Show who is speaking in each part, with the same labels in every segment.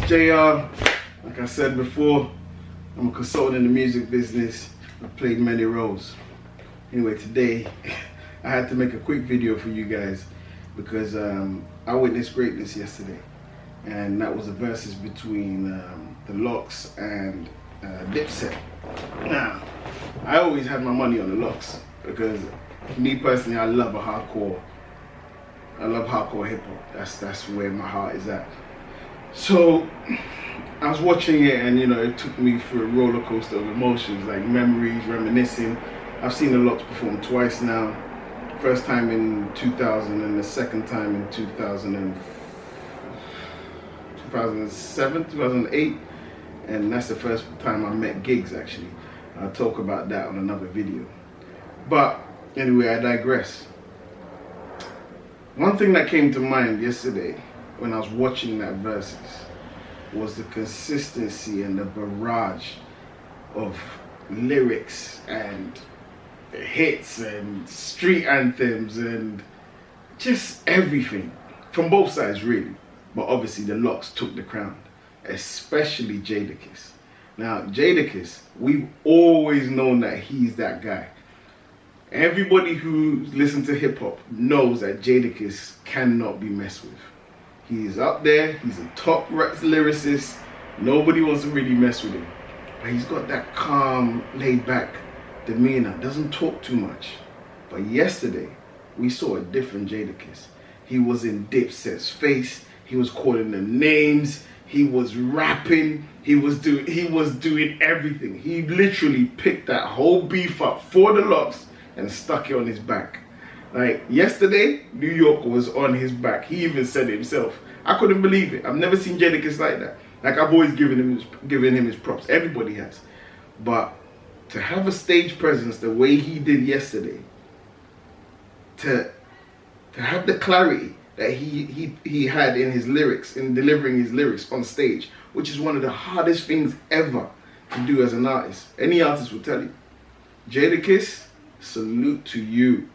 Speaker 1: JR. Like I said before, I'm a consultant in the music business. I've played many roles. Anyway, today I had to make a quick video for you guys because I witnessed greatness yesterday, and that was a versus between the Locks and Dipset. Now, I always had my money on the Locks because me personally, I love hardcore hip hop. That's where my heart is at. So I was watching it, and it took me through a roller coaster of emotions, like memories, reminiscing. I've seen the Locks perform twice now. First time in 2000 and the second time in 2007, 2008. And that's the first time I met Gigs, actually. I'll talk about that on another video. But anyway, I digress. One thing that came to mind yesterday when I was watching that versus was the consistency and the barrage of lyrics and hits and street anthems and just everything from both sides, really. But obviously the Locks took the crown, especially Jadakiss. Now Jadakiss, we've always known that he's that guy. Everybody who listens to hip hop knows that Jadakiss cannot be messed with. He's up there, he's a top lyricist. Nobody wants to really mess with him. But he's got that calm, laid back demeanor, doesn't talk too much. But yesterday, we saw a different Jadakiss. He was in Dipset's face, he was calling them names, he was rapping, he was doing everything. He literally picked that whole beef up for the Locks and stuck it on his back. Like yesterday, New York was on his back. He even said it himself. I couldn't believe it. I've never seen Jadakiss like that. Like, I've always given him his props. Everybody has. But to have a stage presence the way he did yesterday, to have the clarity that he had in his lyrics, in delivering his lyrics on stage, which is one of the hardest things ever to do as an artist. Any artist will tell you. Jadakiss, salute to you.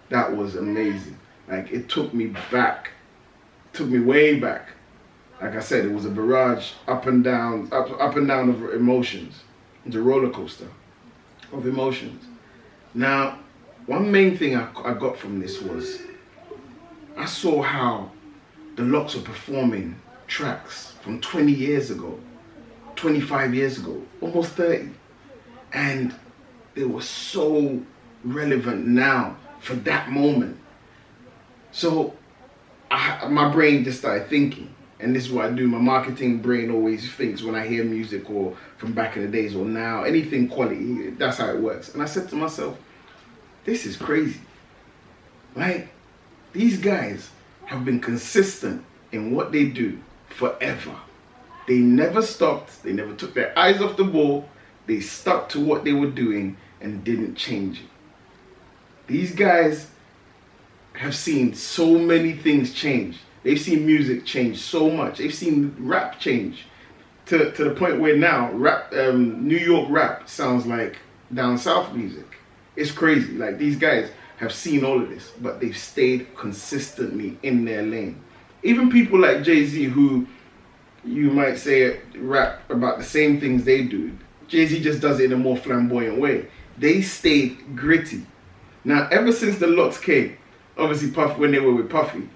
Speaker 1: That was amazing. Like, it took me back. Took me way back. Like I said, it was a barrage up and down of emotions. It's a roller coaster of emotions. Now, one main thing I got from this was I saw how the Locks were performing tracks from 20 years ago, 25 years ago, almost 30. And they were so relevant now for that moment. So my brain just started thinking, and this is what I do. My marketing brain always thinks when I hear music or from back in the days or now, anything quality, that's how it works. And I said to myself, this is crazy. Like, these guys have been consistent in what they do forever. They never stopped. They never took their eyes off the ball. They stuck to what they were doing and didn't change it. These guys have seen so many things change. They've seen music change so much. They've seen rap change to the point where now rap, New York rap sounds like down south music. It's crazy. Like, these guys have seen all of this, but they've stayed consistently in their lane. Even people like Jay-Z, who you might say rap about the same things they do, Jay-Z just does it in a more flamboyant way. They stayed gritty. Now, ever since the Locks came, obviously when they were with Puffy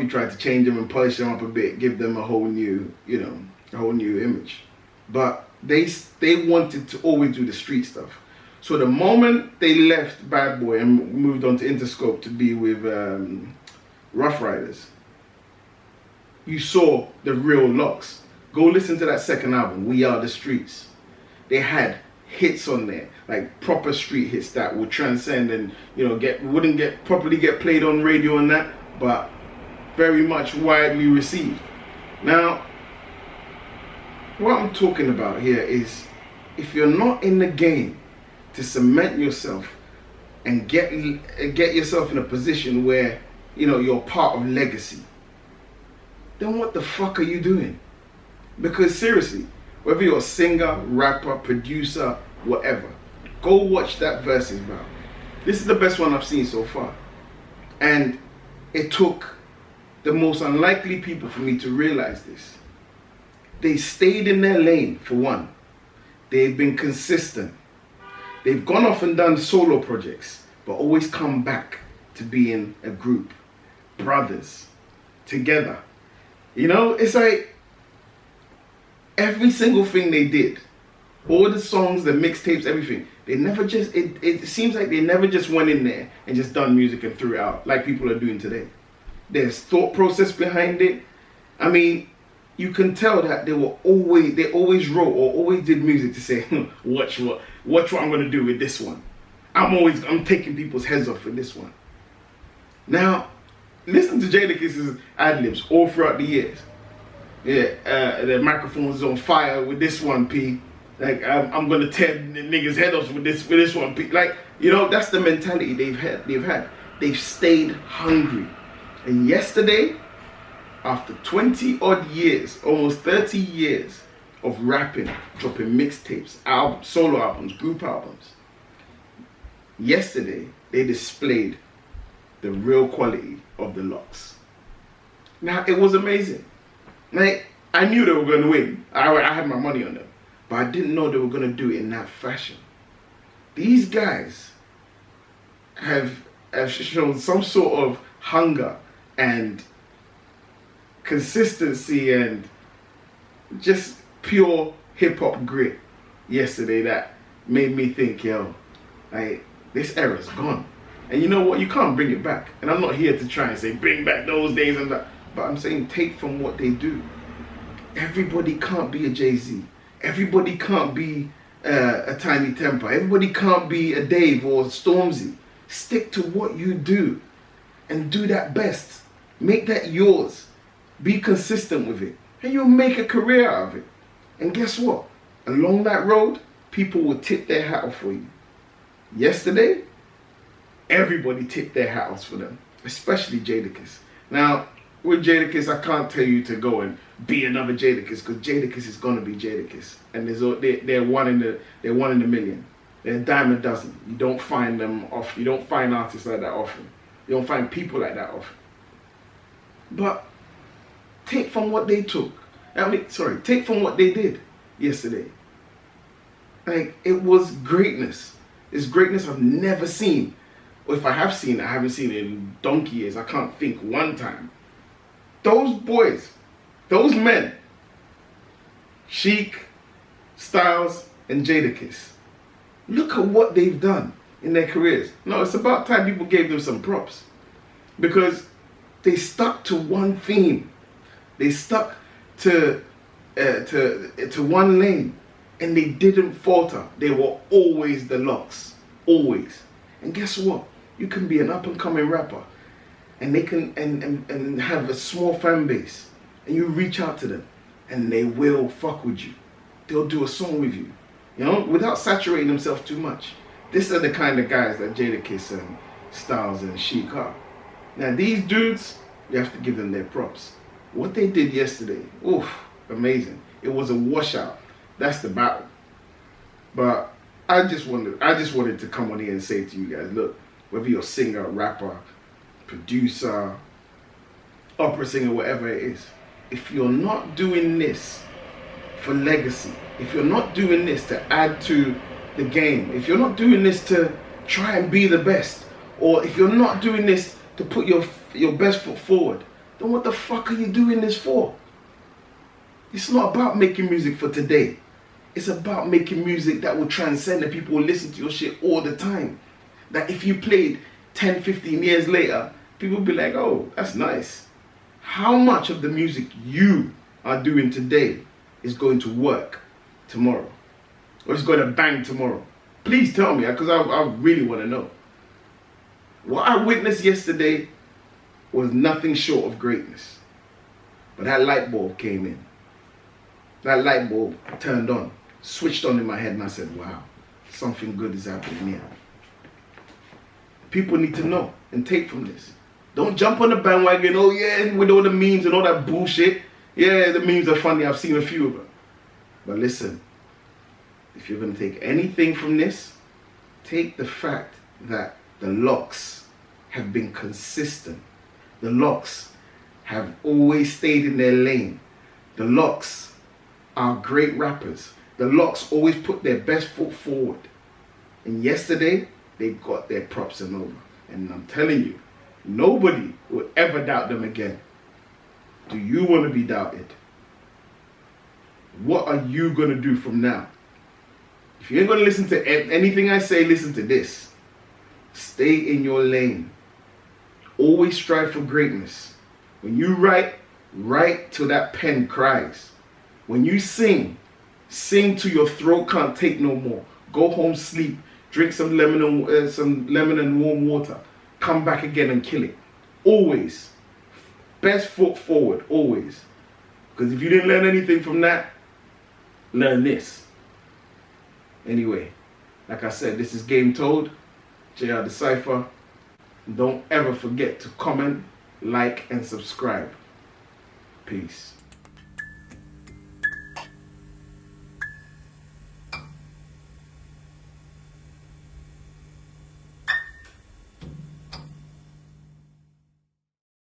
Speaker 1: tried to change them and polish them up a bit, give them a whole new, a whole new image. But they wanted to always do the street stuff. So the moment they left Bad Boy and moved on to Interscope to be with Rough Riders, you saw the real Locks. Go listen to that second album, We Are the Streets. They had hits on there, like proper street hits that would transcend and wouldn't properly get played on radio and that, but very much widely received. Now, what I'm talking about here is, if you're not in the game to cement yourself and get yourself in a position where you're part of legacy, then what the fuck are you doing? Because seriously, whether you're a singer, rapper, producer, whatever, go watch that versus battle. This is the best one I've seen so far. And it took the most unlikely people for me to realize this. they stayed in their lane, for one. They've been consistent. They've gone off and done solo projects, but always come back to being a group, brothers, together. You know, it's like every single thing they did, all the songs, the mixtapes, everything, they never just, it seems like they never just went in there and just done music and threw it out like people are doing today. There's thought process behind it. I mean, you can tell that they always wrote or always did music to say, watch what I'm gonna do with this one. I'm taking people's heads off with this one. Now, listen to Jadakiss's ad-libs all throughout the years. Yeah, the microphone was on fire with this one, P. Like, I'm gonna tear the niggas' head off with this one, P. Like, you know, that's the mentality they've had. They've stayed hungry. And yesterday, after 20 odd years, almost 30 years of rapping, dropping mixtapes, solo albums, group albums, yesterday they displayed the real quality of the Locks. Now, it was amazing. Like, I knew they were going to win. I had my money on them. But I didn't know they were going to do it in that fashion. These guys have shown some sort of hunger and consistency and just pure hip-hop grit yesterday that made me think, yo, like, this era's gone. And you know what? You can't bring it back. And I'm not here to try and say bring back those days and that. But I'm saying take from what they do. Everybody can't be a Jay-Z. Everybody can't be a Tiny Temper. Everybody can't be a Dave or Stormzy. Stick to what you do and do that best. Make that yours. Be consistent with it. And you'll make a career out of it. And guess what? Along that road, people will tip their hat off for you. Yesterday, everybody tipped their hat off for them. Especially Jadakiss. Now, with Jadakiss, I can't tell you to go and be another Jadakiss, because Jadakiss is gonna be Jadakiss, and they're one in the million. They're a dime a dozen. You don't find them off. You don't find artists like that often. You don't find people like that often. But take from what they took. Take from what they did yesterday. Like, it was greatness. It's greatness I've never seen. Or if I have seen it, I haven't seen it in donkey years. I can't think one time. Those boys, those men, Sheik, Styles, and Jadakiss, look at what they've done in their careers. No, it's about time people gave them some props, because they stuck to one theme. They stuck to one lane, and they didn't falter. They were always the Locks, always. And guess what? You can be an up-and-coming rapper, and they can and have a small fan base, and you reach out to them, and they will fuck with you. They'll do a song with you, you know, without saturating themselves too much. These are the kind of guys that Jadakiss and Styles and Sheik are. Now, these dudes, you have to give them their props. What they did yesterday, oof, amazing. It was a washout. That's the battle. But I just wanted to come on here and say to you guys, look, whether you're a singer, rapper, producer, opera singer, whatever it is, if you're not doing this for legacy, if you're not doing this to add to the game, if you're not doing this to try and be the best, or if you're not doing this to put your best foot forward, then what the fuck are you doing this for? It's not about making music for today. It's about making music that will transcend, and people will listen to your shit all the time. That if you played 10, 15 years later, people will be like, oh, that's nice. How much of the music you are doing today is going to work tomorrow? Or is going to bang tomorrow? Please tell me, because I really want to know. What I witnessed yesterday was nothing short of greatness. But that light bulb came in. That light bulb turned on, switched on in my head, and I said, wow, something good is happening here. People need to know and take from this. Don't jump on the bandwagon, oh yeah, with all the memes and all that bullshit. Yeah, the memes are funny, I've seen a few of them. But listen, if you're going to take anything from this, take the fact that the Locks have been consistent. The Locks have always stayed in their lane. The Locks are great rappers. The Locks always put their best foot forward. And yesterday, they got their props and over. And I'm telling you, nobody will ever doubt them again. Do you want to be doubted? What are you going to do from now? If you ain't going to listen to anything I say, listen to this. Stay in your lane. Always strive for greatness. When you write till that pen cries. When you sing till your throat can't take no more. Go home, sleep, drink some lemon and warm water. Come back again and kill it. Always. Best foot forward, always. Because if you didn't learn anything from that, learn this. Anyway, like I said, this is Game Told, JR the Cypher. Don't ever forget to comment, like, and subscribe. Peace.